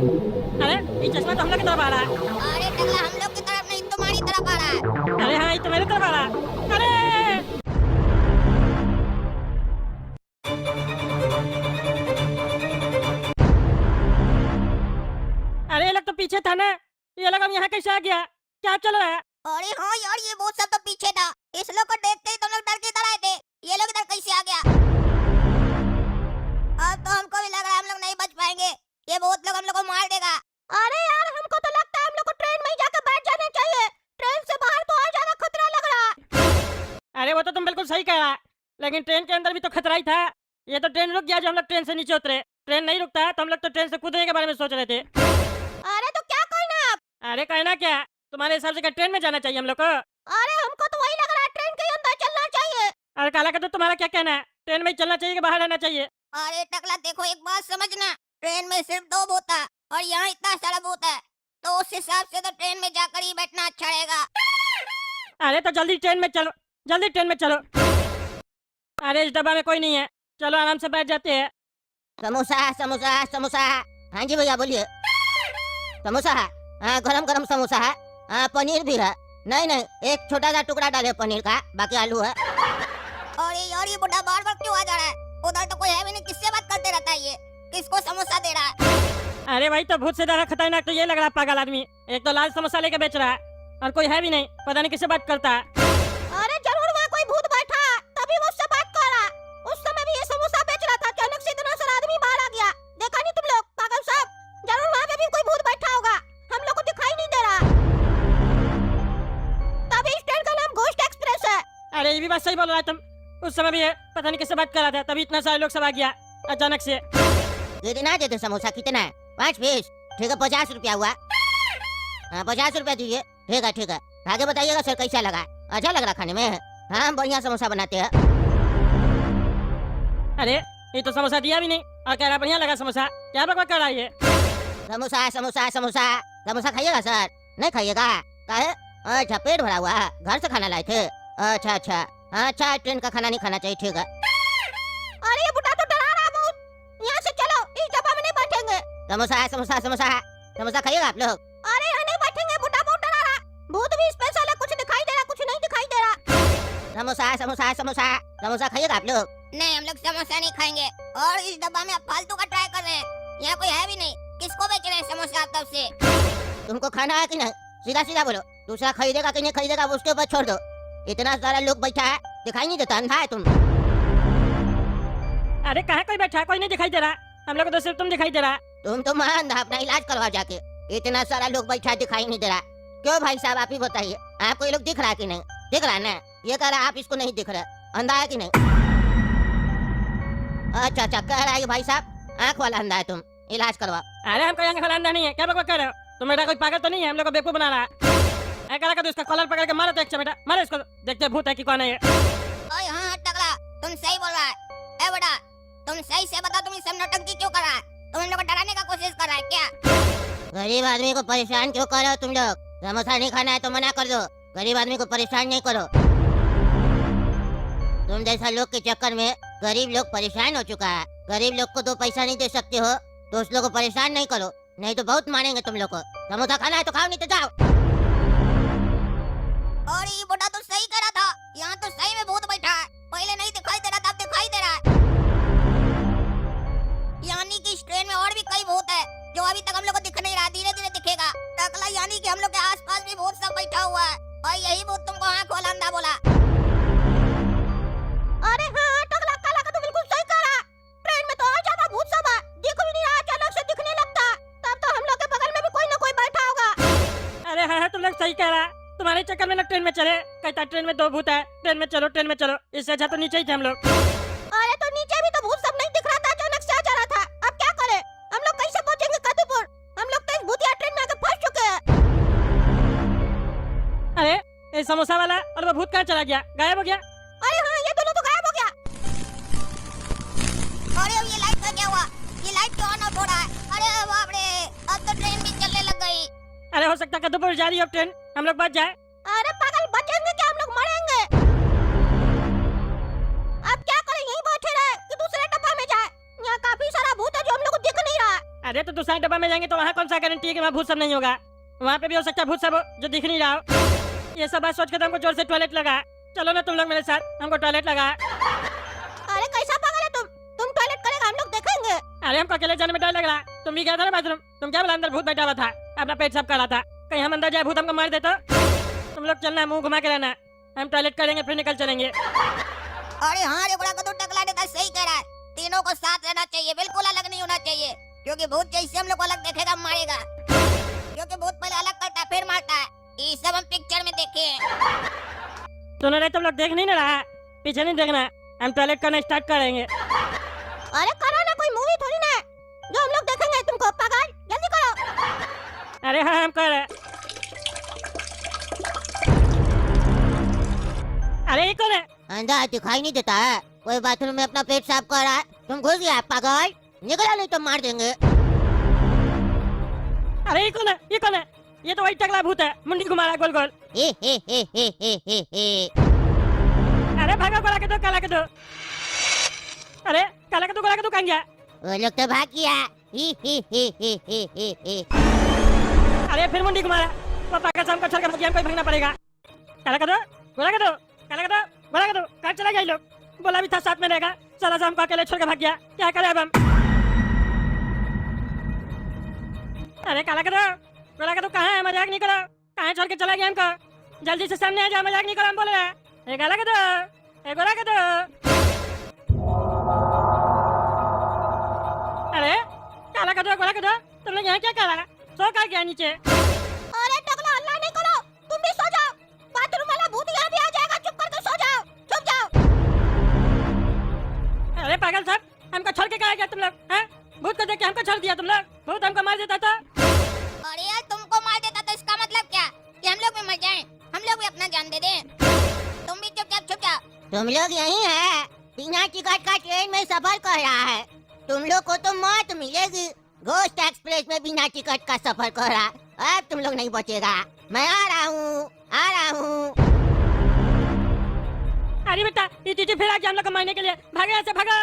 अरे ये चश्मा तो हम लोग की तरफ आ रहा है। अरे टकला हम लोग की तरफ नहीं तुम्हारी तरफ आ रहा है। अरे हाँ ये तो मेरी तरफ आ रहा है। अरे अरे ये लोग तो पीछे था ना, ये लोग अब यहाँ कैसे आ गया? क्या चल रहा है? अरे हाँ यार ये बहुत सब तो पीछे था। इस लोग को देखते ही तुम लोग डर के इधर आए थे। ये लोग इधर कैसे आ गया? अब तो हमको भी लग रहा है हम लोग नहीं बच पाएंगे। ये बहुत लोग हम लोग को मार देगा। अरे यार हमको तो लगता है हम लोग को ट्रेन में ही जाकर बैठ जाना चाहिए। ट्रेन से बाहर तो और ज्यादा खतरा लग रहा है। अरे वो तो तुम बिल्कुल सही कह रहा है, लेकिन ट्रेन के अंदर भी तो खतरा ही था। ये तो ट्रेन रुक गया जो हम लोग ट्रेन से नीचे उतरे। ट्रेन नहीं रुकता है तो हम लोग तो ट्रेन से कूदने के बारे में सोच रहे थे। अरे तो क्या कहना आप? अरे कहना क्या, तुम्हारे हिसाब से क्या ट्रेन में जाना चाहिए हम लोग को? अरे हमको तो वही लग रहा है ट्रेन के अंदर चलना चाहिए। अरे काला का तो तुम्हारा क्या कहना है, ट्रेन में ही चलना चाहिए कि बाहर रहना चाहिए? अरे टकला देखो एक बात समझना, ट्रेन में सिर्फ 2 बोता है और यहाँ इतना सारा बोता है, तो उस हिसाब से तो ट्रेन में जाकर ही बैठना अच्छा रहेगा। अरे तो जल्दी ट्रेन में चलो, जल्दी ट्रेन में चलो। अरे इस डब्बा में कोई नहीं है, चलो आराम से बैठ जाते हैं। समोसा समोसा समोसा। हाँ जी भैया बोलिए। समोसा है, हाँ गरम गरम समोसा है, हाँ पनीर भी है। नहीं नहीं एक छोटा सा टुकड़ा डाले पनीर का, बाकी आलू है। अरे यार ये बुढ़ा बार बार क्यों आ जा रहा है? उधर तो कोई है भी नहीं, किससे बात करते रहता है ये? किसको समोसा दे रहा है? अरे भाई तो भूत से ज्यादा खतरनाक तो ये लग रहा है पागल आदमी। एक तो लाल समोसा लेके बेच रहा है और कोई है भी नहीं, पता नहीं किससे बात करता है। अरे जरूर वहाँ कोई भूत बैठा है, तभी वो उससे बात कर रहा है। उस समय भी ये समोसा बेच रहा था, अचानक से इतना सारा आदमी बाहर आ गया। देखा नहीं तुम लोग पागल साहब? जरूर वहाँ पे भी कोई भूत बैठा होगा, हम लोग को दिखाई नहीं दे रहा। तभी इस ट्रेन का नाम घोस्ट एक्सप्रेस है। अरे ये भी बात सही बोल रहा है तुम, उस समय भी है पता नहीं किससे बात कर रहा था, तभी इतना सारे लोग सब आ गया अचानक से। कितना देते समोसा? कितना है? 5 पीस? ठीक है 50 रुपया हुआ। हाँ 50 रुपया दीजिए। ठीक है ठीक है। आगे बताइएगा सर कैसा लगा? अच्छा लग रहा खाने में? हाँ बढ़िया समोसा बनाते हैं। अरे ये तो समोसा दिया भी नहीं और कह रहा बढ़िया लगा समोसा। क्या बकवास कर रहा है ये? समोसा समोसा समोसा समोसा खाइएगा सर? नहीं खाइएगा? काहे? अच्छा पेट भरा हुआ है, घर से खाना लाए थे? अच्छा अच्छा अच्छा ट्रेन का खाना नहीं खाना चाहिए। ठीक है। अरे ये बुढ़ा तो डरा रहा है बहुत। यहाँ से चलो, इस डब्बा में नहीं बैठेंगे। समोसा है समोसा समोसा है, समोसा खाइएगा आप लोग? अरे यहाँ नहीं बैठेंगे, बुढ़ा बहुत डरा रहा। भूत भी स्पेशल है, कुछ दिखाई दे रहा कुछ नहीं दिखाई दे रहा। समोसा समोसा समोसा समोसा खाइएगा आप लोग? नहीं हम लोग समोसा नहीं खाएंगे। और इस डब्बा में आप फालतू का ट्राई कर रहे हैं, यहाँ कोई है भी नहीं। किसको बेच रहे हैं समोसा तब से? तुमको खाना है कि नहीं? सीधा सीधा बोलो, दूसरा खरीदेगा कि नहीं खरीदेगा वो उसके ऊपर छोड़ दो। इतना सारा लोग बैठा है, दिखाई नहीं देता? अंधा है तुम? अरे कहाँ कोई बैठा है? कोई नहीं दिखाई दे रहा, हम लोग को तो सिर्फ तुम दिखाई दे रहा। तुम तो मान अंधा, अपना इलाज करवा जाके। इतना सारा लोग बैठा दिखाई नहीं दे रहा। क्यों भाई साहब आप ही बताइए, आपको ये लोग दिख रहा है कि नहीं? दिख रहा है ना? ये कह रहा है आप इसको नहीं दिख रहा, अंधा है कि नहीं? अच्छा अच्छा कह रहा है भाई साहब आँख वाला अंधा है, तुम इलाज करवा। अरे हमको यहाँ का अंधा नहीं है, क्या बकवास कर रहे हो? तुम बेटा कोई पागल तो नहीं है हम लोग को बेवकूफ बना रहा है? करा कर इसका कॉलर पकड़ के मारो तो, अच्छा बेटा मारो इसको, देखते भूत है कि कौन है ये। ओए हाँ टकला तुम सही बोल रहा है। ए बेटा तुम सही से बता, तुम ये सब नौटंकी क्यों कर रहा है? तुम हम लोग को डराने का कोशिश कर रहा है क्या? गरीब आदमी को परेशान क्यों कर रहे हो तुम लोग? समोसा नहीं खाना है तो मना कर दो, गरीब आदमी को परेशान नहीं करो। तुम जैसा लोग के चक्कर में गरीब लोग परेशान हो चुका है। गरीब लोग को 2 पैसा नहीं दे सकते हो तो उस लोग को परेशान नहीं करो, नहीं तो बहुत मारेंगे तुम लोग को। समोसा खाना है तो खाओ, नहीं तो जाओ। और ये बुढ़ा तो सही कह रहा था, यहाँ तो सही में भूत बैठा है। पहले नहीं दिखाई दे रहा था, अब दिखाई दे रहा है। यानी कि इस ट्रेन में और भी कई भूत है जो अभी तक हम लोग को दिख नहीं रहा, धीरे धीरे दिखेगा। टकला यानी कि हम लोग के आसपास भी भूत सब बैठा हुआ है और यही भूत तुमको आँख वाला अंधा बोला। अरे हाँ टकला काला का तो बिल्कुल सही कह रहा। ट्रेन में तो और ज्यादा भूत सब है, दिख भी नहीं रहा, अचानक से दिखने लगता। तब तो हम लोग के बगल में भी कोई न कोई बैठा होगा। अरे हाँ तुम लोग सही कह रहा, तुम्हारे चक्कर में लोग ट्रेन में चले। कहता ट्रेन में 2 भूत है, ट्रेन में चलो ट्रेन में चलो, इससे अच्छा तो नीचे ही थे हम लोग। अरे तो नीचे भी तो भूत सब नहीं दिख रहा था, अचानक से आ जा रहा था। अब क्या करें? हम लोग कैसे पहुंचेंगे कद्दूपुर? हम लोग तो इस भूतिया ट्रेन में आके फंस चुके हैं। अरे ये समोसा वाला और वो भूत कहाँ चला गया, गायब हो गया? अरे हाँ ये दोनों तो गायब हो गया। अरे अब ये लाइट का क्या हुआ? ये लाइट क्यों ऑन ऑफ हो रहा है? अरे बाप रे, अब तो ट्रेन भी चलने लग गई। अरे हो सकता है कद्दूपुर जा रही हो ट्रेन, हम लोग बच जाए। अरे पागल बचेंगे क्या? हम लोग मरेंगे। अब क्या करें, यहीं बैठे रहे कि दूसरे डब्बा में जाए? यहाँ काफी सारा भूत है जो हम लोग को दिख नहीं रहा। अरे तो दूसरा डब्बा में जाएंगे तो वहाँ कौन सा गारंटी है कि वहाँ भूत सब नहीं होगा? वहाँ पे भी हो सकता है भूत सब हो, जो दिख नहीं रहा हो। ये सब बात सोच के तो हमको जोर से टॉयलेट लगा। चलो ना तुम लोग मेरे साथ, हमको टॉयलेट लगा। अरे कैसा पागल है तुम टॉयलेट करेगा हम लोग देखेंगे। अरे हमको अकेले जाने में डर लग रहा। तुम भी गया था ना बाथरूम, तुम क्या बोला अंदर भूत बैठा हुआ था, अपना पेट साफ कर रहा था। कहीं हम अंदर जाए भूत हमको मार दे तो? तुम लोग चलना, मुंह घुमा के रहना, हम टॉयलेट करेंगे फिर निकल चलेंगे। अरे हाँ रे बड़ा कदू टकला ने सही कह रहा है, तीनों को साथ रहना चाहिए, बिल्कुल अलग नहीं होना चाहिए, क्योंकि भूत जैसे हम लोग को अलग देखेगा मारेगा, क्योंकि भूत पहले अलग करता है फिर मारता है। ये सब हम पिक्चर में देखे हैं। सुनो रे, तुम लोग देख नहीं ना रहा, पीछे नहीं देखना, हम टॉयलेट करना स्टार्ट करेंगे। अरे करो ना, कोई मूवी थोड़ी ना जो हम लोग देखेंगे तुमको, पागल जल्दी करो। अरे हाँ हम कर रहे। अरे ये कौन है? अंधा दिखाई नहीं देता है, कोई बाथरूम में अपना पेट साफ कर रहा है, तुम घुस गया पागल, निकला नहीं तो मार देंगे। अरे ये कौन है? ये कौन है? ये तो वही टकला भूत है, मुंडी घुमा रहा गोल गोल। हे। अरे भागो, गोला के दो, काला के दो। अरे काला के दो, गोला के दो, कहाँ गया? वो लोग तो भाग गया। अरे फिर मुंडी घुमा रहा, पापा का शाम को छोड़ के भाग, हमको भागना पड़ेगा। काला के दो, गोला के दो, काला के दो, गोला के दो, कहाँ चला गया ये लोग? बोला भी था साथ में रहेगा, साला शाम को अकेले छोड़ के भाग गया, क्या करे अब हम? अरे काला के दो, गोला के दो, कहाँ है? मजाक नहीं करो, कहाँ छोड़ के चला गया हमको? जल्दी से सामने आ जाओ, मजाक नहीं करो, हम बोले हैं। काला के दो, गोला के दो। अरे काला के दो, गोला के दो, तुम लोग यहाँ क्या कर रहा? सो का गया नीचे? अरे टकला हल्ला नहीं करो, तुम भी सो जाओ, बाथरूम वाला भूत यहाँ भी आ जाएगा, चुप करके सो जाओ, चुप जाओ। अरे पागल साहब, हमको छोड़ के कहाँ गया तुम लोग? हैं? भूत को देख के हमको छोड़ दिया तुम लोग? भूत हमको मार देता तो? अरे यार तुमको मार देता तो इसका मतलब क्या कि हम लोग भी मर जाएं, हम लोग भी अपना जान दे दें। तुम भी चुपचाप छुप जाओ। तुम लोग यहीं है, बिना टिकट का ट्रेन में सफर कर रहा है, तुम लोग को तो मौत मिलेगी। घोस्ट एक्सप्रेस में बिना टिकट का सफर कर रहा, अब तुम लोग नहीं बचेगा। मैं आ रहा हूँ। अरे बेटा, ये टीटी फिर आ गया हम लोग को मारने के लिए, भागो यहाँ से, भागो।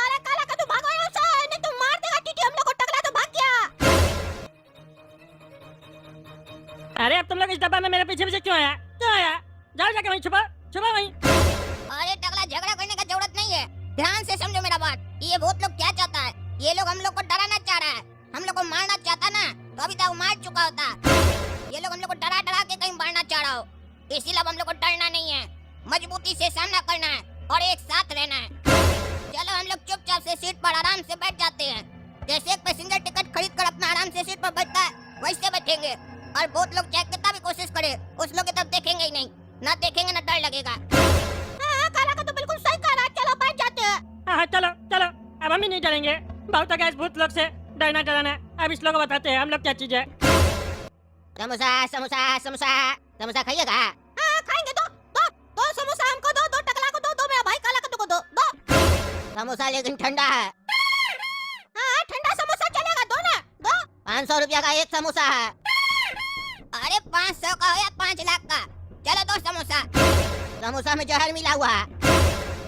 अरे काला का तू भागो यहाँ से, नहीं तो मार देगा टीटी हम लोग को, टकला तो भाग गया। अरे अब तुम लोग इस डब्बा में मेरे पीछे पीछे क्यों आया? क्यों आया? जाओ जाके वहीं छुपा, छुपा वहीं। अरे टकला झगड़ा करने का जरूरत नहीं है, ध्यान से समझो मेरा बात। ये भूत लोग क्या चाहता है? ये लोग हम लोग को डराना चाह रहा है, हम लोग को मारना चाहता ना तो अभी तक मार चुका होता। ये लोग हम लोग को डरा डरा के कहीं मारना चाह रहा हो, इसीलिए हम लोग को डरना नहीं है, मजबूती से सामना करना है और एक साथ रहना है। चलो हम लोग चुपचाप से सीट पर आराम से बैठ जाते हैं, जैसे एक पैसेंजर टिकट खरीद कर अपना आराम से सीट पर बैठता है वैसे बैठेंगे, और बहुत लोग चाहे कितना भी कोशिश करे उस लोग की तरफ देखेंगे ही नहीं, ना देखेंगे ना डर लगेगा। हाँ, काला का तो बिल्कुल सही कह रहा है, चलो बैठ जाते हैं। हाँ चलो चलो, अब हम ही नहीं डरेंगे, बहुत हो गया इस भूत लोग से डरना डराना। अब इस लोग को बताते हैं हम लोग क्या चीज है। समोसा समोसा समोसा समोसा खाइएगा? हाँ खाएंगे, दो समोसा हमको दो, दो टकला को दो, दो मेरा भाई काला को दो, दो समोसा, लेकिन ठंडा है। हाँ ठंडा समोसा चलेगा, दो ना, दो। 500 रुपया का एक समोसा है। अरे 500 का हो या 5 लाख का, चलो दो समोसा। समोसा में जहर मिला हुआ है।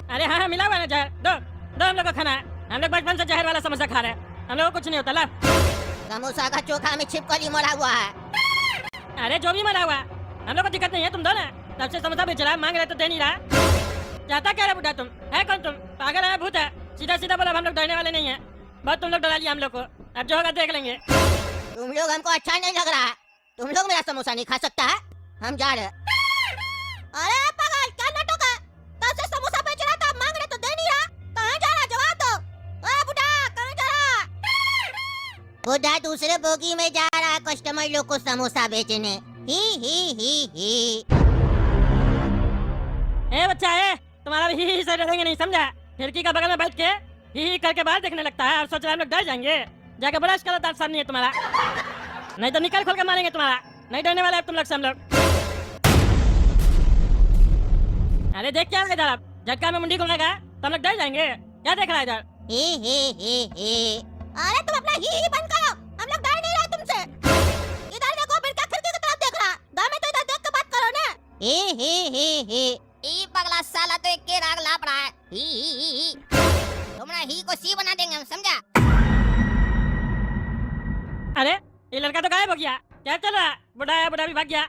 अरे हाँ मिला हुआ ना जहर, दो दो हम लोग को खाना है, हम लोग बचपन से जहर वाला समोसा खा रहे हैं, हम लोग को कुछ नहीं होता। ला समोसा का चोखा में छिपकली मरा हुआ है। अरे जो भी मरा हुआ हम लोग को दिक्कत नहीं है, तुम दो ना, तब से समोसा बेच रहा है, मांग रहे तो दे नहीं रहा। चाहता क्या है बुढ़ा? तुम है कौन? तुम पागल है, भूत है? सीधा सीधा बोला, हम लोग डरने वाले नहीं है, बहुत तुम लोग डरा लिया हम लोग को, अब जो होगा देख लेंगे। तुम लोग हमको अच्छा नहीं लग रहा है, तुम लोग मेरा समोसा नहीं खा सकता है, हम जा रहे। अरे पागल क्या नाटक है? तब से समोसा बेच रहा था, मांग रहे तो दे नहीं रहा, कहाँ जा रहा? जवाब दो। ओए बुढ़ा कहाँ जा रहा? बुढ़ा दूसरे बोगी में जा रहा, कस्टमर लोग को समोसा बेचने। ही। ए बच्चा है, तुम्हारा भी ही से डरेंगे नहीं, समझा? खिड़की का बगल में बैठ के ही करके बाहर देखने लगता है और सोच रहा है हम लोग डर जाएंगे। जाके ब्रश करो, दांत साफ नहीं है तुम्हारा, नहीं तो निकाल खोल के मारेंगे तुम्हारा। नहीं डरने वाला है तुम लोग से हम लोग। अरे देख क्या है इधर, अब झटका में मुंडी घुमाएगा तो हम लोग डर जाएंगे, क्या देख रहा है इधर? ही। अरे तुम अपना ही बंद करो, हम लोग डर नहीं रहे तुमसे। इधर देखो, फिर क्या खिड़की की तरफ देख रहा? दाम में तो इधर देख के बात करो ना। ही। ई पगला साला तो एक के राग लाप रहा है। ही। तुमने ही को सी बना देंगे हम, समझा? अरे ये लड़का तो गायब हो गया, क्या चल रहा? बुढ़ा है, बुढ़ा भी भाग गया,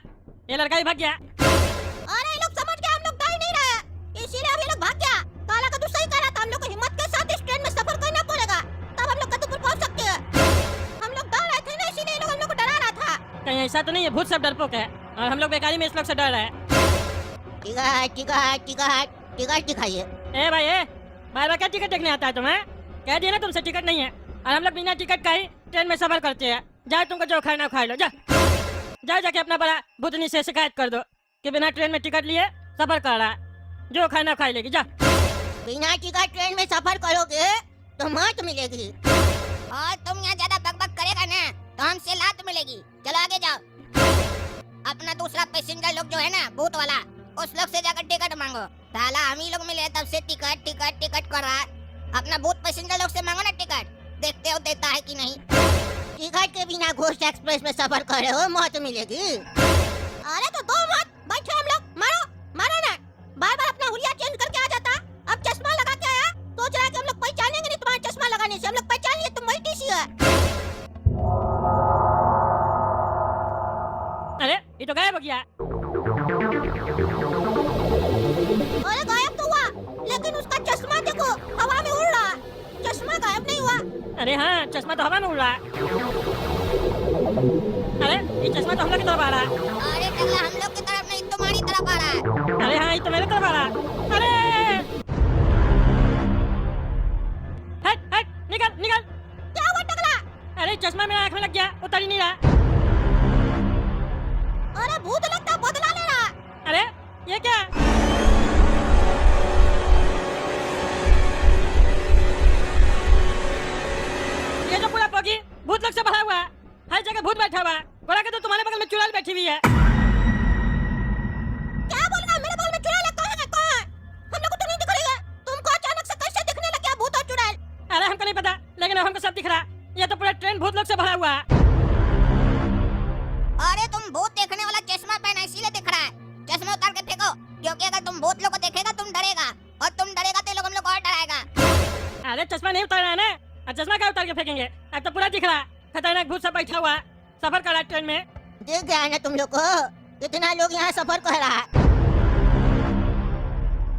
ये लड़का भी भाग गया। अरे ये लोग समझ गए हम लोग गा ही नहीं रहे, इसीलिए अब ये लोग भाग गया। काला कद्दू सही कह रहा था, हम लोग को हिम्मत के साथ इस ट्रेन में सफर करना पड़ेगा, तब हम लोग कद्दूपुर पहुंच सकते हैं। हम लोग डर रहे थे ना, इसीलिए ये लोग हम लोग को डरा रहा था। कहीं ऐसा तो नहीं है भूत सब डरपोक है और हम लोग बेकारी में इस लोग से डर रहे हैं? टिकट टिकट टिकट टिकट दिखाइए। ए भाई ए, बार बार क्या टिकट देखने आता है तुम्हें? कह दिया ना तुमसे टिकट नहीं है, और हम लोग बिना टिकट का ही ट्रेन में सफर करते हैं। जाओ तुमको जो खाना खा लो, जाओ जाके अपना बड़ा भूतनी से शिकायत कर दो कि बिना ट्रेन में टिकट लिए सफर कर रहा है, जो खाना खा लेगी। जा, बिना टिकट ट्रेन में सफर करोगे तो मौत मिलेगी, और तुम यहाँ ज्यादा बकबक करेगा ना तो हमसे लात मिलेगी। चलो आगे जाओ। अपना दूसरा पैसेंजर लोग जो है ना, भूत वाला, उस लोग से जाकर टिकट मांगो। साला हम ही लोग मिले तब से टिकट टिकट टिकट कर रहा है। अपना भूत पैसेंजर लोग से मांगो ना टिकट, देखते हो देता है कि नहीं। टिकट के बिना घोस्ट एक्सप्रेस में सफर कर रहे हो, मौत मिलेगी। अरे तो दो मत, बैठो हम लोग, मारो मारो ना। बार बार अपना हुलिया चेंज करके आ जाता, अब चश्मा लगा के आया, सोच रहा है कि हम लोग पहचानेंगे नहीं तुम्हारा चश्मा लगाने से। हम लोग पहचान लिए तुम वही टीसी है। अरे ये तो गायब हो गया। अरे गायब तो हुआ, लेकिन उसका चश्मा देखो हवा में उड़ रहा है, चश्मा गायब नहीं हुआ। अरे हाँ, चश्मा तो हवा में उड़ रहा है। अरे ये चश्मा तो हम लोग की तरफ आ रहा है। अरे टकला हम लोग की तरफ नहीं, तुम्हारी तरफ आ रहा है। अरे हाँ, ये तो मेरे तरफ आ रहा है। अरे हट हट, निकल निकल। क्या हुआ टकला? अरे चश्मा मेरा आँख में लग गया, उतर ही नहीं रहा। अरे भूत लगता बदला ले रहा। अरे ये क्या? ये जो पूरा पोगी भूत लोग से भरा हुआ है, हर जगह भूत बैठा हुआ है। बोला कि तो तुम्हारे बगल में चुड़ैल बैठी हुई है। क्या बोल रहा है? मेरे बगल में चुड़ैल कहाँ है? कहाँ है? हम लोग को तो नहीं दिख रही है, तुमको अचानक से कैसे दिखने लग गया भूत और चुड़ैल? अरे हमको नहीं पता, लेकिन अब हमको सब दिख रहा है। ये तो पूरा ट्रेन भूत लोग से भरा हुआ है। अरे तुम भूत देखने वाला चश्मा पहना इसीलिए दिख रहा है। चश्मा उतार के फेंको, क्योंकि अगर तुम भूत लोग को देखेगा तुम डरेगा, और तुम डरेगा तो ये लोग हम लोग और डराएगा। अरे चश्मा नहीं उतारना है ना, और चश्मा क्या उतार के फेंकेंगे? अब तो पूरा दिख रहा है, खतरनाक भूत सब बैठा हुआ है, सफर कर रहा है ट्रेन में। दिख गया है ना तुम लोग को, कितना लोग यहाँ सफर कर रहा है।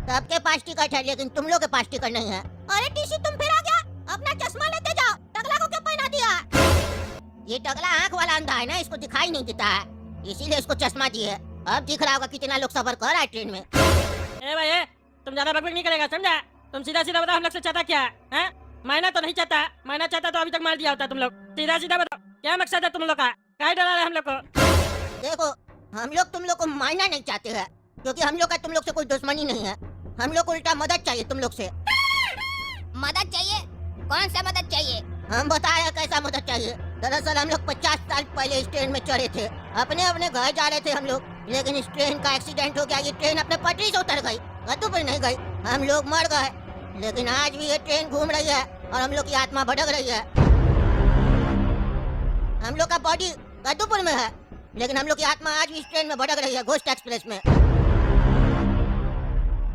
सबके पास टिकट है, लेकिन तुम लोग के पास टिकट नहीं है। अरे टीसी तुम फिर आ गया, अपना चश्मा लेते जाओ। टकला को क्यों पहना दिया? ये टकला आँख वाला अंधा है ना, इसको दिखाई नहीं देता है, इसीलिए इसको चश्मा दिए। अब दिख रहा होगा कितना लोग सफर कर रहा है ट्रेन में। ए भाई ए, तुम ज्यादा बकबक नहीं करेगा, समझा? तुम सीधा सीधा बताओ हम लोग से चाहता क्या है? मायना तो नहीं चाहता, मायना चाहता तो अभी तक मार दिया होता तुम लोग। सीधा सीधा बताओ क्या मकसद है तुम लोग का, क्या डरा रहे हम लोग को? देखो हम लोग तुम लोग को मारना नहीं चाहते हैं, क्योंकि हम लोग का तुम लोग से कोई दुश्मनी नहीं है। हम लोग को उल्टा मदद चाहिए तुम लोग से। मदद चाहिए? कौन सा मदद चाहिए? हम बता रहे हैं कैसा मदद चाहिए। दरअसल हम लोग 50 साल पहले इस ट्रेन में चढ़े थे, अपने अपने घर जा रहे थे हम लोग, लेकिन इस ट्रेन का एक्सीडेंट हो गया। ये ट्रेन अपने पटरी से उतर गई, कद्दूपुर नहीं गई, हम लोग मर गए। लेकिन आज भी ये ट्रेन घूम रही है और हम लोग की आत्मा भटक रही है। हम लोग का बॉडी कद्दूपुर में है, लेकिन हम लोग की आत्मा आज भी इस ट्रेन में भटक रही है, घोस्ट एक्सप्रेस में।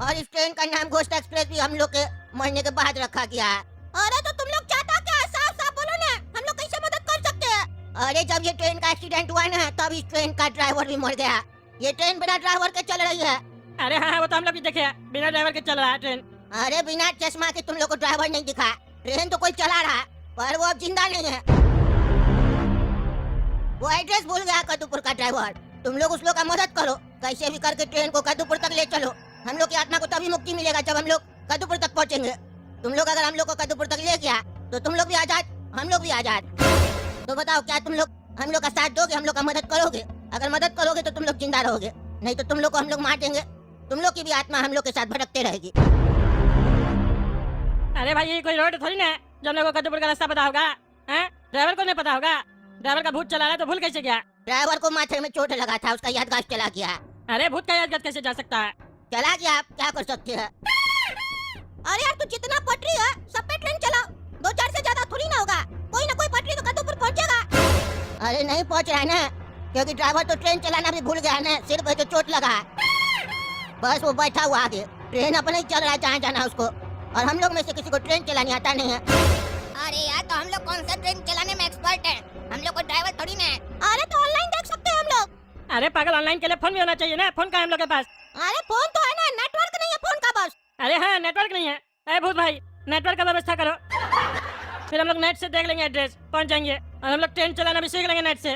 और इस ट्रेन का नाम घोस्ट एक्सप्रेस भी हम लोग के मरने के बाद रखा गया है। अरे तो तुम लोग चाहता क्या है? साफ साफ बोलो ना, हम लोग कैसे मदद कर सकते हैं? अरे जब ये ट्रेन का एक्सीडेंट हुआ ना, तब इस ट्रेन का ड्राइवर भी मर गया। ये ट्रेन बिना ड्राइवर के चल रही है। अरे हाँ वो तो हम लोग भी देखे, बिना ड्राइवर के चल रहा है ट्रेन। अरे बिना चश्मा के तुम लोग को ड्राइवर नहीं दिखा, ट्रेन तो कोई चला रहा है, पर वो अब जिंदा नहीं है। वो एड्रेस भूल गया कद्दूपुर का ड्राइवर। तुम लोग उस लोग का मदद करो, कैसे भी करके ट्रेन को कद्दूपुर तक ले चलो। हम लोग की आत्मा को तभी मुक्ति मिलेगा जब हम लोग कद्दूपुर तक पहुंचेंगे। तुम लोग अगर हम लोग को कद्दूपुर तक ले गया तो तुम लोग भी आजाद, हम लोग भी आजाद। तो बताओ क्या तुम लोग हम लोग का साथ दोगे, हम लोग का मदद करोगे? अगर मदद करोगे तो तुम लोग जिंदा रहोगे, नहीं तो तुम लोग को हम लोग मार देंगे। तुम लोग की भी आत्मा हम लोग के साथ भटकते रहेगी। अरे भाई ये कोई रोड थोड़ी ना है जो हम लोग को कद्दूपुर का रास्ता पता होगा? ड्राइवर को नहीं पता होगा? ड्राइवर का भूत चला रहा है तो भूल कैसे गया? ड्राइवर को माथे में चोट लगा था, उसका याददाश्त चला गया। अरे भूत का यादगार कैसे जा सकता है? चला गया, आप क्या कर सकते हैं? अरे यार तू जितना पटरी है सब पे ट्रेन चलाओ, 2-4 से ज्यादा थोड़ी ना होगा, कोई ना कोई पटरी तो कद्दूपुर पहुंचेगा। अरे नहीं पहुंच रहा है ना, क्योंकि ड्राइवर तो ट्रेन चलाना भी भूल गया है ना, सिर पे तो चोट लगा है। बस वो बैठा हुआ आगे, ट्रेन अपने ही चल रहा है जहाँ जाना है उसको, और हम लोग में से किसी को ट्रेन चलानी आता नहीं है। अरे यार तो हम लोग कौन सा ट्रेन चलाने में एक्सपर्ट हैं? हम लोग को ड्राइवर थोड़ी ना है। अरे तो ऑनलाइन देख सकते हैं हम लोग। अरे पागल, ऑनलाइन के लिए फोन भी होना चाहिए ना। फोन का है हम लोग के पास? अरे फोन तो है ना, नेटवर्क नहीं है फोन का बस। अरे हाँ, नेटवर्क नहीं है। अरे भूत भाई, नेटवर्क का व्यवस्था करो, फिर हम लोग नेट से देख लेंगे एड्रेस, पहुंच जाएंगे और हम लोग ट्रेन चलाना भी सीख लेंगे नेट से।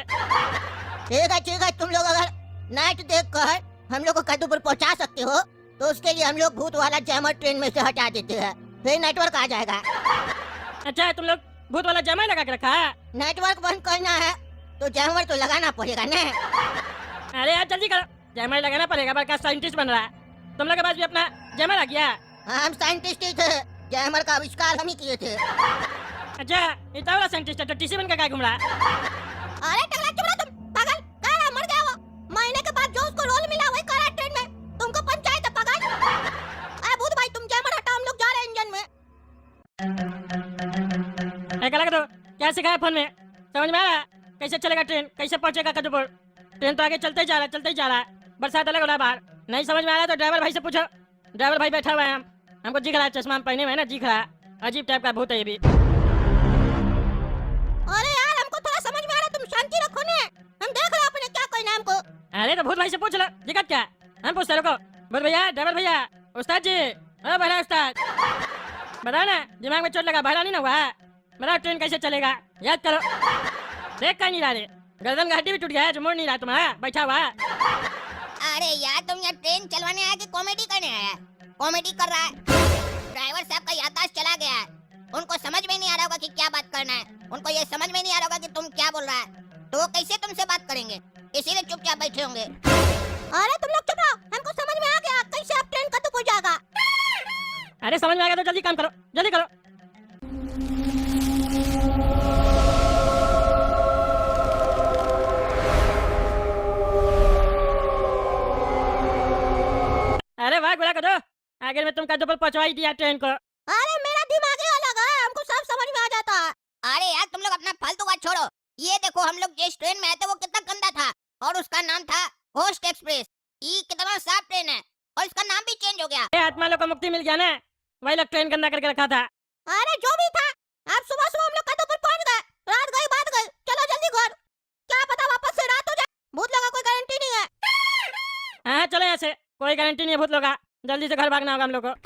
ठीक है, तुम लोग अगर नेट देख कर हम लोग को कद्दूपुर पहुंचा सकते हो तो उसके लिए हम लोग भूत वाला जैमर ट्रेन में से हटा देते हैं, फिर नेटवर्क आ जाएगा। अच्छा, तुम लोग भूत वाला जमा लगा के रखा है? नेटवर्क बंद करना है तो जैमर तो लगाना पड़ेगा ना। अरे यार जल्दी करो, जैमर लगाना पड़ेगा, बड़का साइंटिस्ट बन रहा है। तुम लोग के पास भी अपना जैमर आ गया? हम साइंटिस्ट ही थे, जैमर का आविष्कार हम ही किए थे। अच्छा, इतना बड़ा साइंटिस्ट है तो टीसी बन के क्या घूम रहा है? अरे टकला चुप रहो तुम, पागल, कह रहा मर गया वो। महीने के बाद जो उसको रोल मिला वही कर रहा है ट्रेन में, तुमको पंचायत है पागल। अरे भूत भाई तुम जैमर हटाओ, हम लोग जा रहे हैं इंजन में। लगा दो, क्या सिखाया फोन में? समझ में आ रहा? कैसे चलेगा ट्रेन, कैसे पहुंचेगा कद्दूपुर? ट्रेन तो आगे चलते ही जा रहा है। बरसात अलग हो रहा है बाहर, नहीं समझ में आ रहा तो ड्राइवर भाई से पूछो। ड्राइवर भाई बैठा हुआ है, हमको दिख रहा है, चश्मा पहने हुए है ना, दिख रहा है। अजीब टाइप का भूत है ये भी। अरे यार हमको थोड़ा समझ में आ रहा, तुम शांति रखो ना, हम देख रहे हैं अपने क्या कहना है हमको। अरे तो भूत भाई से पूछ लो, दिक्कत क्या? हम पूछते रुको। भूत भैया, ड्राइवर भैया, उस्ताद जी, अरे बहरा उस्ताद, बताओ ना, दिमाग में चोट लगा, बहरा नहीं ना हुआ? बताओ ट्रेन कैसे चलेगा, याद करो। देख का नहीं रहा रे, गर्दन का हड्डी भी टूट गया है जो मोड़ नहीं रहा तुम्हारा बैठा हुआ। अरे यार तुम यहाँ ट्रेन चलवाने आया कि कॉमेडी करने आया? कॉमेडी कर रहा है। ड्राइवर साहब का याददाश्त चला गया है, उनको समझ में नहीं आ रहा होगा कि क्या बात करना है, उनको ये समझ में नहीं आ रहा होगा कि तुम क्या बोल रहा है, तो वो कैसे तुमसे बात करेंगे, इसीलिए चुपचाप बैठे होंगे। अरे तुम लोग चुप रहो, हमको समझ में आ गया कैसे अब ट्रेन कद्दूपुर जाएगा। अरे समझ में आ गया तो जल्दी काम करो, जल्दी करो। अरे वाह गुला कदो, आगे में तुम कद्दूपुर पहुंचवा ही दिया ट्रेन को। अरे मेरा दिमाग ही अलग है, हमको सब समझ में आ जाता है। अरे यार तुम लोग अपना फालतू बात छोड़ो, ये देखो हम लोग जिस ट्रेन में आए थे वो कितना गंदा था और उसका नाम था होस्ट एक्सप्रेस। ये कितना साफ ट्रेन है और इसका नाम भी चेंज हो गया। आत्मा लोग को मुक्ति मिल गया ना, वही लोग ट्रेन गंदा करके रखा था। अरे जो भी था, अब सुबह सुबह हम लोग कद्दूपुर पहुंच गए, रात गई बात गई, चलो जल्दी घर, क्या पता वापस से रात हो जाए, भूत लगा कोई गारंटी नहीं है। हाँ चलो यहाँ से, कोई गारंटी नहीं है भूत लोग का, जल्दी से घर भागना होगा हम लोग को।